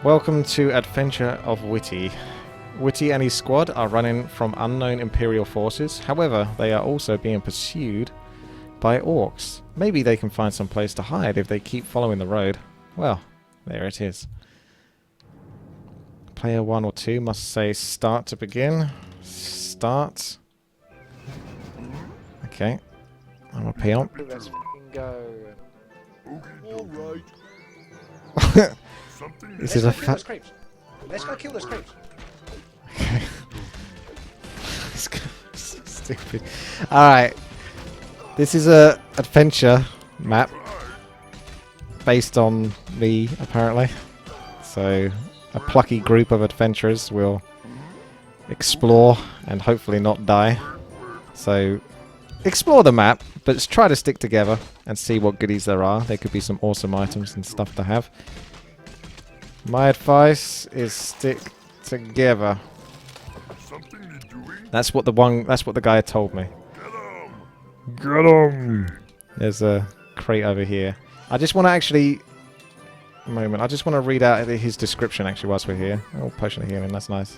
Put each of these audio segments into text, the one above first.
Welcome to Adventure of WTii. WTii and his squad are running from unknown Imperial forces. However, they are also being pursued by orcs. Maybe they can find some place to hide if they keep following the road. Well, there it is. Player 1 or 2 must say start to begin. Start. Okay. I'm a peon. Let's fucking go. Alright. This is a Let's go kill those creeps. Okay. So stupid. Alright. This is a adventure map based on me, apparently. So a plucky group of adventurers will explore and hopefully not die. So explore the map, but just try to stick together and see what goodies there are. There could be some awesome items and stuff to have. My advice is stick together. That's what the guy told me. Get him! There's a crate over here. I just want to actually... A moment. I just want to read out his description actually whilst we're here. Oh, potion of healing. That's nice.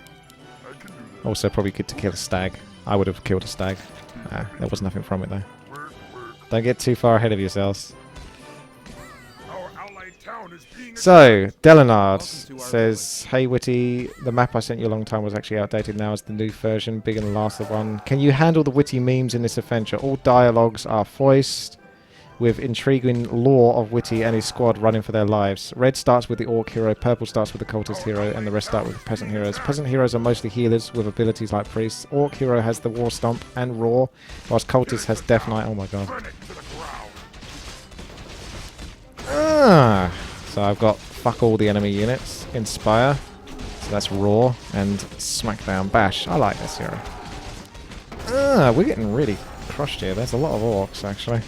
Also, probably good to kill a stag. I would have killed a stag. Ah, there was nothing from it though. Don't get too far ahead of yourselves. So, Delenard says, hey Witty, the map I sent you a long time was actually outdated. Now is the new version, bigger than the last one. Can you handle the witty memes in this adventure? All dialogues are voiced with intriguing lore of Witty and his squad running for their lives. Red starts with the orc hero, purple starts with the cultist hero, and the rest start with the peasant heroes. Peasant heroes are mostly healers with abilities like priests. Orc hero has the war stomp and roar, whilst cultist has death knight. Oh my god. Ah! So I've got fuck all the enemy units, inspire, so that's roar, and smackdown bash. I like this hero. Ah, we're getting really crushed here. There's a lot of orcs actually.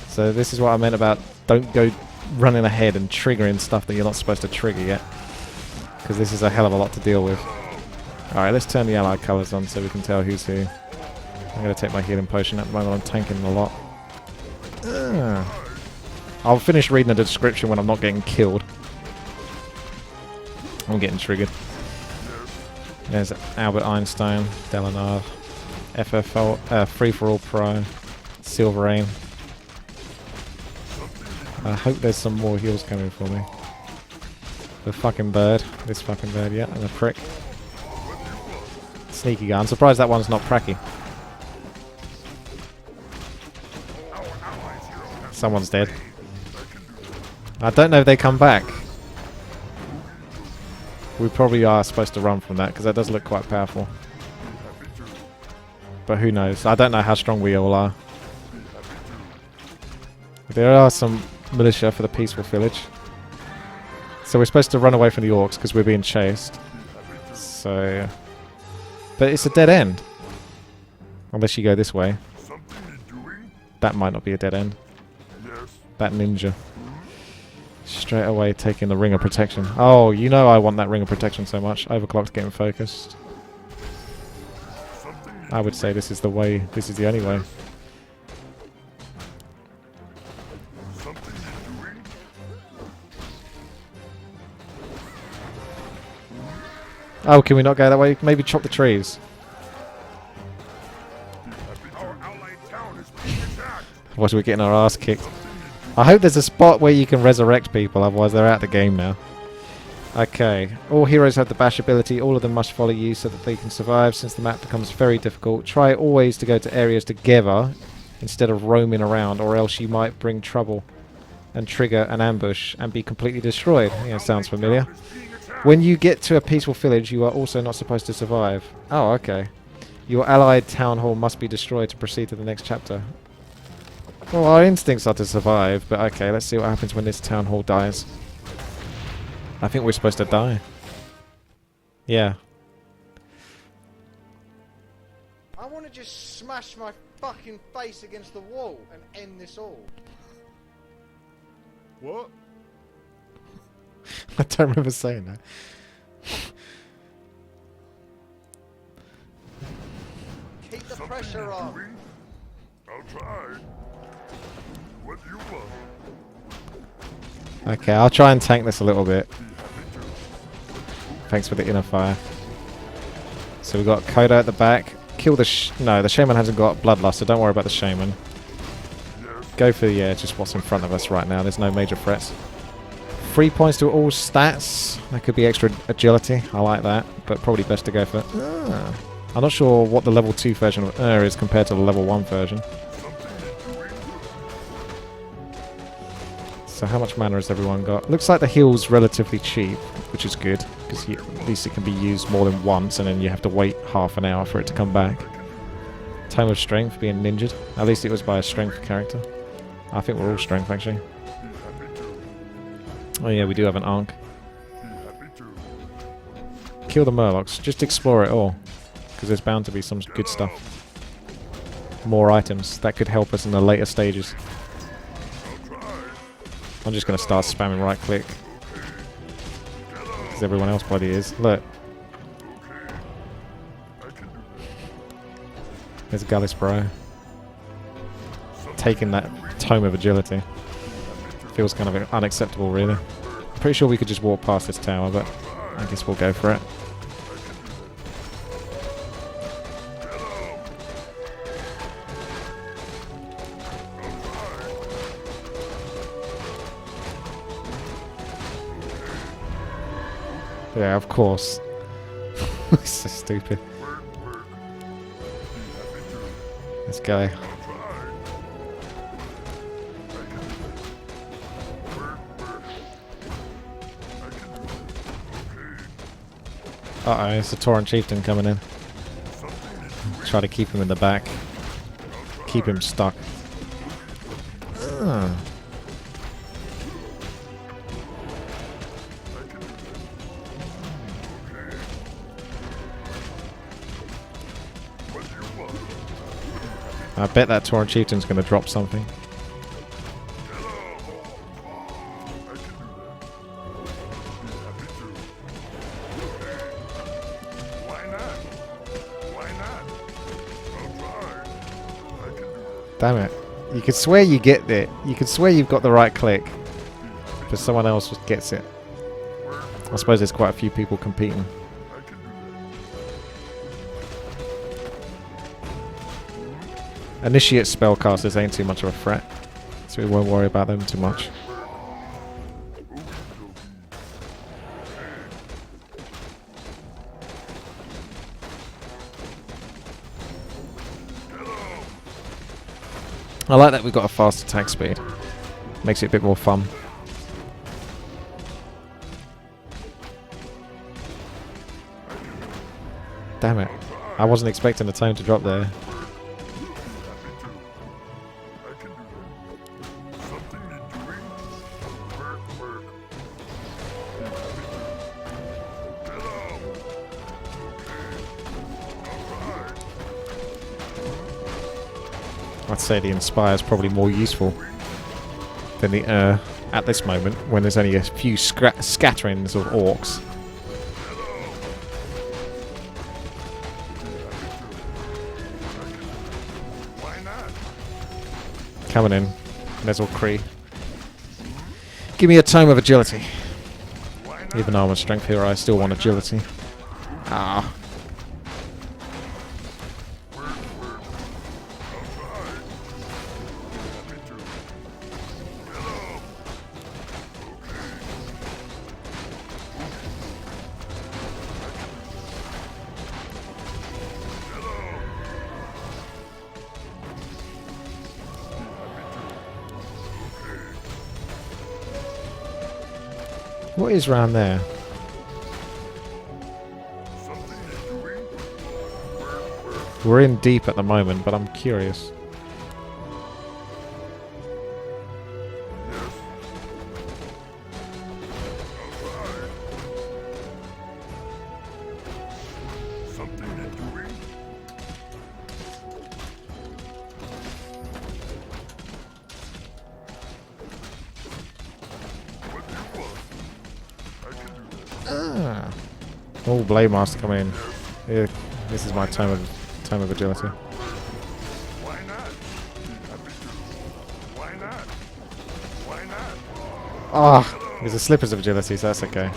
So this is what I meant about don't go running ahead and triggering stuff that you're not supposed to trigger yet, because this is a hell of a lot to deal with. Alright, let's turn the allied colours on so we can tell who's who. I'm going to take my healing potion. At the moment I'm tanking a lot. Ah. I'll finish reading the description when I'm not getting killed. I'm getting triggered. There's Albert Einstein, Delenard, FFO, Free for All Pro, Silverane. I hope there's some more heals coming for me. The fucking bird. This fucking bird, yeah, and a prick. Sneaky guy. I'm surprised that one's not pracky. Someone's dead. I don't know if they come back. We probably are supposed to run from that, because that does look quite powerful. But who knows? I don't know how strong we all are. There are some militia for the peaceful village. So we're supposed to run away from the orcs, because we're being chased. So... But it's a dead end. Unless you go this way. That might not be a dead end. That ninja. Straight away taking the ring of protection. Oh, you know I want that ring of protection so much. Overclocked getting focused. I would say this is the way. This is the only way. Oh, can we not go that way? Maybe chop the trees. Otherwise we're getting our ass kicked. I hope there's a spot where you can resurrect people, otherwise they're out of the game now. Okay, all heroes have the bash ability, all of them must follow you so that they can survive since the map becomes very difficult. Try always to go to areas together instead of roaming around, or else you might bring trouble and trigger an ambush and be completely destroyed. Yeah, sounds familiar. When you get to a peaceful village, you are also not supposed to survive. Oh, okay. Your allied town hall must be destroyed to proceed to the next chapter. Well, our instincts are to survive, but okay, let's see what happens when this town hall dies. I think we're supposed to die. Yeah. I want to just smash my fucking face against the wall and end this all. What? I don't remember saying that. Keep the pressure on. I'll try. What you want? Okay, I'll try and tank this a little bit. Thanks for the inner fire. So we've got Coda at the back. Kill the no, the Shaman hasn't got Bloodlust, so don't worry about the Shaman. Go for, yeah, just what's in front of us right now. There's no major threats. 3 points to all stats. That could be extra agility. I like that, but probably best to go for... I'm not sure what the level 2 version of is compared to the level 1 version. So how much mana has everyone got? Looks like the heal's relatively cheap, which is good, because at least it can be used more than once, and then you have to wait half an hour for it to come back. Tome of Strength being ninjured. At least it was by a strength character. I think we're all strength, actually. Oh yeah, we do have an Ankh. Kill the Murlocs. Just explore it all, because there's bound to be some good stuff. More items that could help us in the later stages. I'm just going to start spamming right click, because everyone else bloody is. Look. There's Gallus Bro. Taking that Tome of Agility. Feels kind of unacceptable, really. Pretty sure we could just walk past this tower, but I guess we'll go for it. Yeah, of course. It's so stupid. Let's go. Uh-oh, it's a Tauren Chieftain coming in. Try to keep him in the back. Keep him stuck. I bet that Tauren Chieftain's going to drop something. Damn it. You could swear you get it. You could swear you've got the right click, but someone else just gets it. I suppose there's quite a few people competing. Initiate spellcasters ain't too much of a threat, so we won't worry about them too much. I like that we've got a fast attack speed. Makes it a bit more fun. Damn it. I wasn't expecting the tone to drop there. I'd say the Inspire is probably more useful than the at this moment, when there's only a few scatterings of orcs. Coming in. There's all Kree. Give me a Tome of Agility. Even though I'm a strength hero, I still want agility. Ah. What is round there? We're in deep at the moment, but I'm curious. Oh, Blade Master coming in. Yeah, this is my time of agility. Why not? Why not? Why not? Ah, there's a Slippers of agility, so that's okay.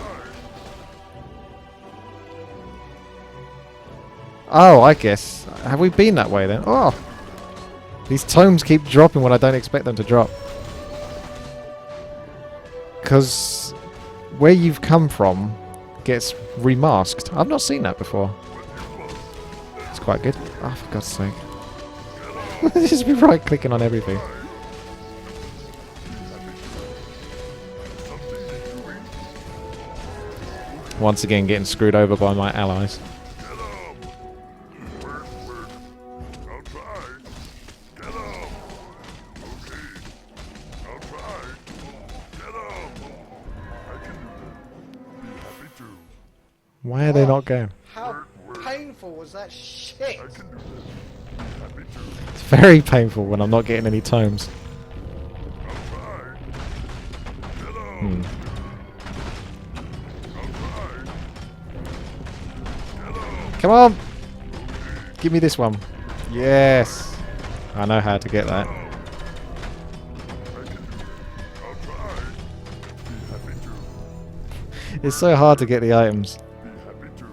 Oh, I guess. Have we been that way then? Oh! These tomes keep dropping when I don't expect them to drop. Because where you've come from gets remasked. I've not seen that before. It's quite good. Oh, for God's sake. Just be right clicking on everything. Once again getting screwed over by my allies. I'll try. Get up. Okay. I'll try. Get up. I can do that. Be happy to. Why are they not going? How painful was that shit? I can do that. Be happy to. It's very painful when I'm not getting any tomes. I'll try. Get up. Hmm. I'll try. Get up. Come on! Give me this one. Yes! I know how to get that. I can do it. I'll try. Be happy to. It's so hard to get the items. Be happy to.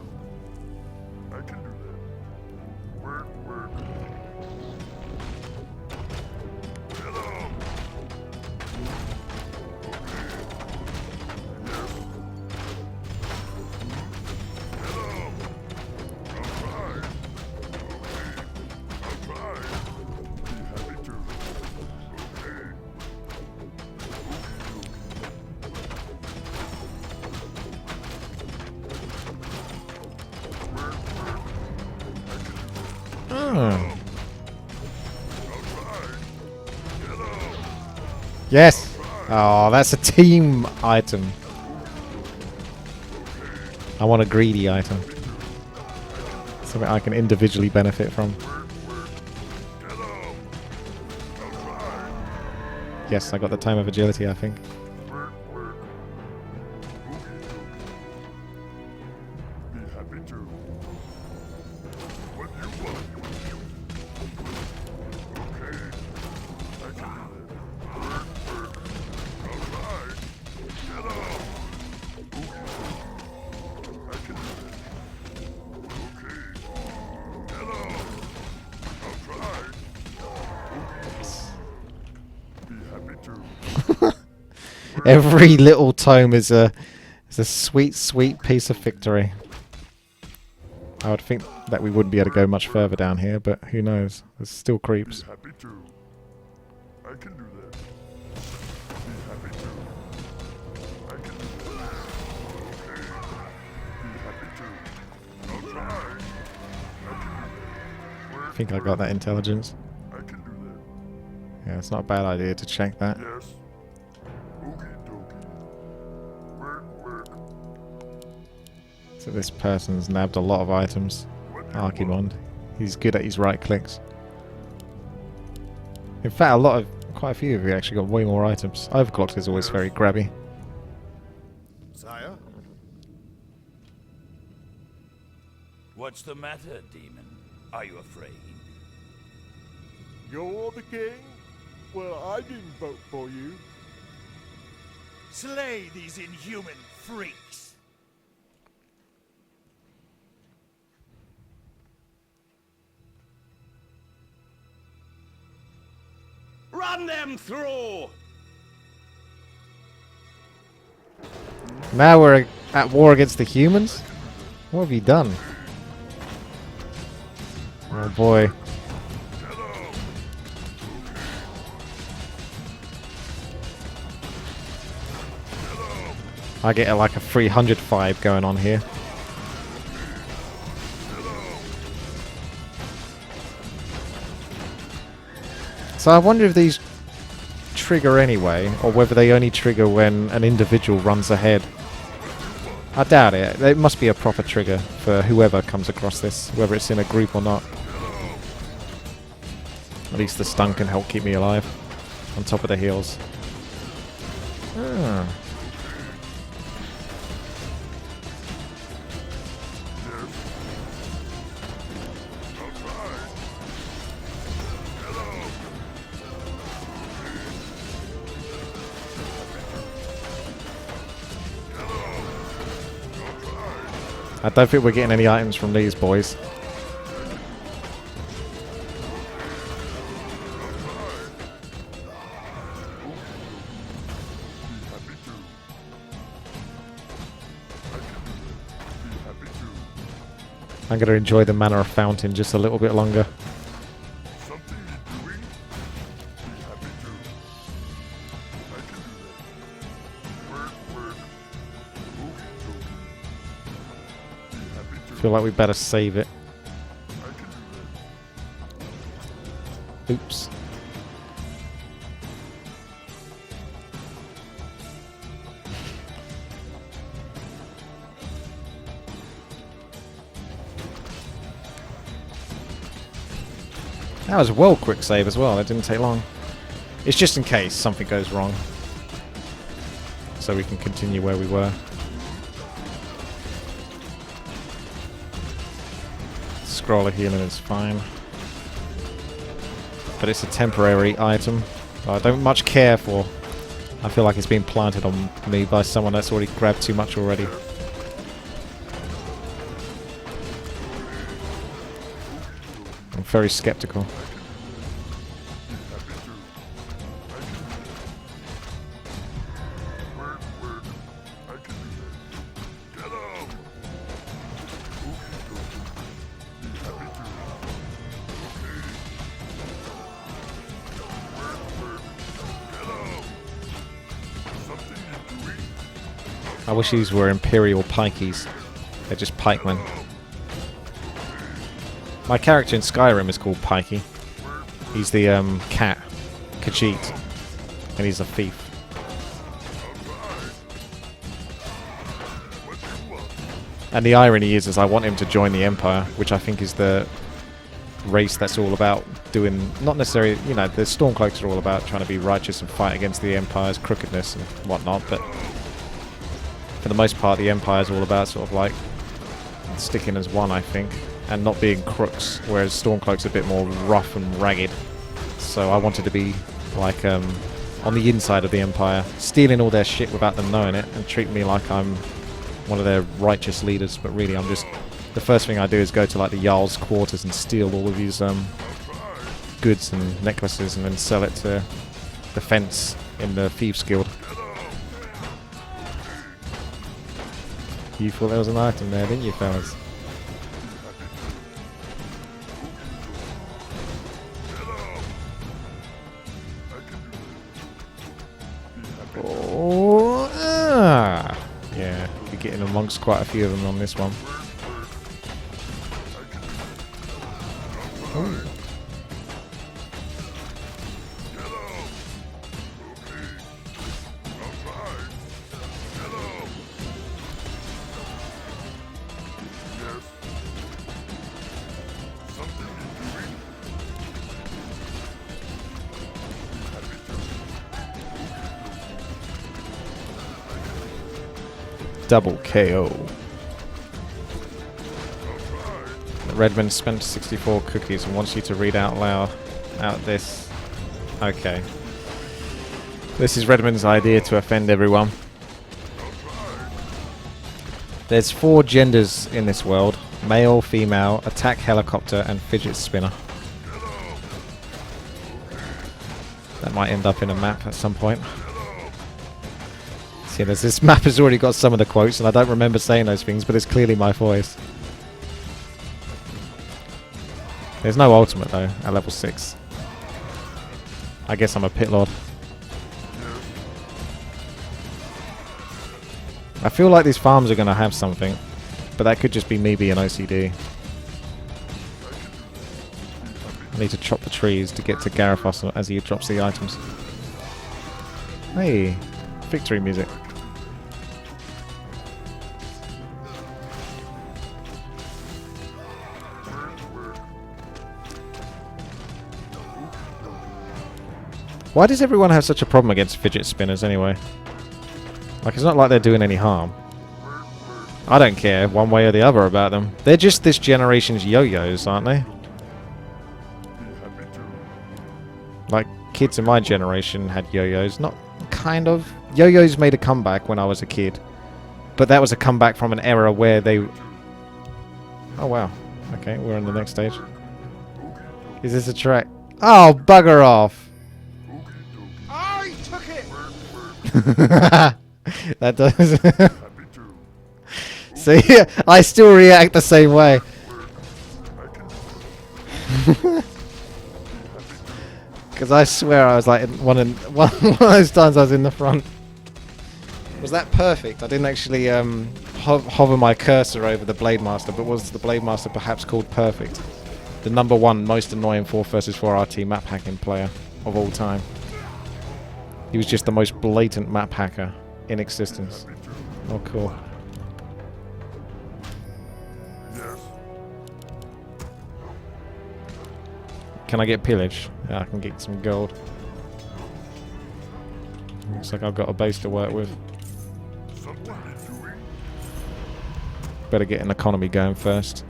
I can do that. Work. Get up. Okay. Yes. Get up. I'll try. Okay. I'll try. Be happy to. Okay. Oh. Yes! Oh, that's a team item. I want a greedy item. Something I can individually benefit from. Yes, I got the Tome of Agility, I think. Be happy to. What you want? Okay. I can do that. Work. I'll try. Get up. I can do that. Okay. Get up. I'll try. Be happy to. Every little tome is a sweet, sweet piece of victory. I would think that we wouldn't be able to go much further down here, but who knows? There's still Be creeps. happy to. I can do that. Be happy to. I can do that. Okay. Be happy to. I'll try. I can do that. Work. I think I got that intelligence. I can do that. Yeah, it's not a bad idea to check that. Yes. Okie dokie. Work. So this person's nabbed a lot of items. What you Archimond. want? He's good at his right clicks. In fact, quite a few of you actually got way more items. Overclocked is always very grabby. Sire? What's the matter, demon? Are you afraid? You're the king? Well, I didn't vote for you. Slay these inhuman freaks! Run them through! Now we're at war against the humans? What have you done? Oh boy. I get like a 300 vibe going on here. So I wonder if these trigger anyway, or whether they only trigger when an individual runs ahead. I doubt it. It must be a proper trigger for whoever comes across this, whether it's in a group or not. At least the stun can help keep me alive. On top of the heals. Ah. I don't think we're getting any items from these boys. I'm going to enjoy the Manor of Fountain just a little bit longer. Something you're doing? Be happy to. I can do that. Word. Okey dokey. Be happy to. Feel like we better save it. I can do that. Oops. That was a well quick save as well. It didn't take long. It's just in case something goes wrong, so we can continue where we were. Scroll of healing is fine, but it's a temporary item I don't much care for. I feel like it's been planted on me by someone that's already grabbed too much already. I'm very skeptical. I wish these were Imperial pikeys. They're just pikemen. My character in Skyrim is called Pikey. He's the cat, Khajiit, and he's a thief. And the irony is I want him to join the Empire, which I think is the race that's all about doing, not necessarily, you know, the Stormcloaks are all about trying to be righteous and fight against the Empire's crookedness and whatnot, but for the most part the Empire is all about sort of like sticking as one, I think, and not being crooks, whereas Stormcloak's a bit more rough and ragged. So I wanted to be like on the inside of the Empire, stealing all their shit without them knowing it, and treat me like I'm one of their righteous leaders, but really I'm just, the first thing I do is go to like the Jarl's quarters and steal all of these goods and necklaces and then sell it to the fence in the Thieves Guild. You thought there was an item there, didn't you, fellas? Oh, yeah, you're getting amongst quite a few of them on this one. Ooh. Double KO. Redmond spent 64 cookies and wants you to read out loud out this. Okay. This is Redmond's idea to offend everyone. There's 4 genders in this world. Male, female, attack helicopter, and fidget spinner. That might end up in a map at some point. See, this map has already got some of the quotes, and I don't remember saying those things, but it's clearly my voice. There's no ultimate, though, at level 6. I guess I'm a pit lord. I feel like these farms are going to have something, but that could just be me being OCD. I need to chop the trees to get to Garifos as he drops the items. Hey, victory music. Why does everyone have such a problem against fidget spinners anyway? Like, it's not like they're doing any harm. I don't care one way or the other about them. They're just this generation's yo-yos, aren't they? Like, kids in my generation had yo-yos. Not kind of. Yo-yos made a comeback when I was a kid. But that was a comeback from an era where they... Oh, wow. Okay, we're on the next stage. Is this a track? Oh, bugger off! Oh, he took it! That does. See, I still react the same way. Because I swear I was like one of those times I was in the front. Was that perfect? I didn't actually hover my cursor over the Blade Master, but was the Blade Master perhaps called perfect? The #1 most annoying 4 vs 4 RT map hacking player of all time. He was just the most blatant map hacker in existence. Oh, cool. Can I get pillage? Yeah, I can get some gold. Looks like I've got a base to work with. Better get an economy going first.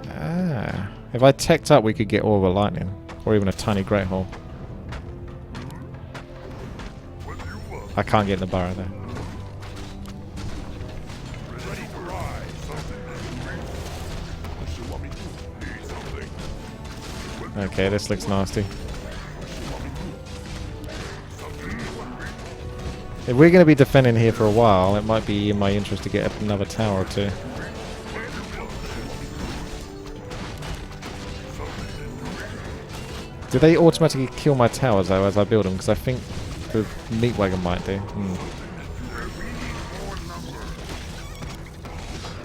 Ah, if I teched up, we could get Orb of Lightning, or even a tiny Great Hole. I can't get in the burrow there. Okay, this looks nasty. If we're going to be defending here for a while, it might be in my interest to get another tower or two. Do they automatically kill my towers though as I build them? Because I think the meat wagon might do.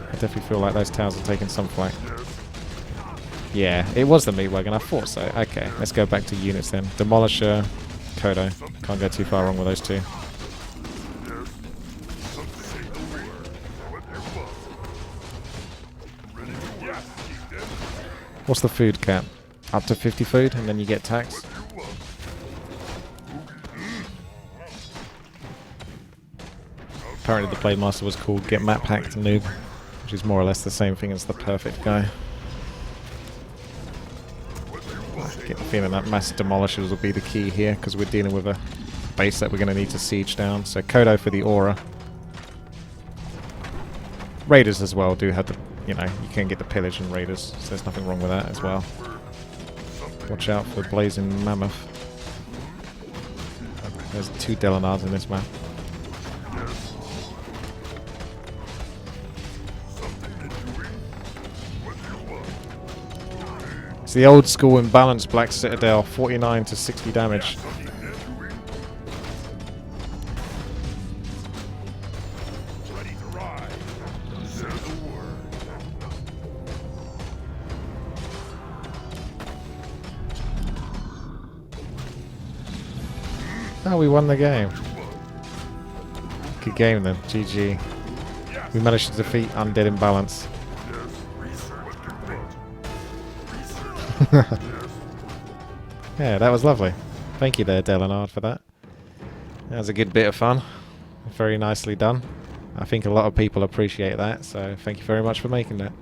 I definitely feel like those towers are taking some flack. Yeah, it was the meat wagon. I thought so. Okay, let's go back to units then. Demolisher, Kodo. Can't go too far wrong with those two. What's the food cap? Up to 50 food, and then you get tax. Apparently the Blade Master was called Get Map Hacked Noob, which is more or less the same thing as the perfect guy. I get the feeling that mass demolishers will be the key here, because we're dealing with a base that we're going to need to siege down. So Kodo for the aura. Raiders as well do have the, you know, you can get the pillage and raiders, so there's nothing wrong with that as well. Watch out for Blazing Mammoth. There's 2 Delanards in this map. It's the old school imbalanced Black Citadel, 49 to 60 damage. Oh, we won the game. Good game then, GG. We managed to defeat Undead Imbalance. Yeah, that was lovely. Thank you there, Delanard, for that. That was a good bit of fun. Very nicely done. I think a lot of people appreciate that, so thank you very much for making that.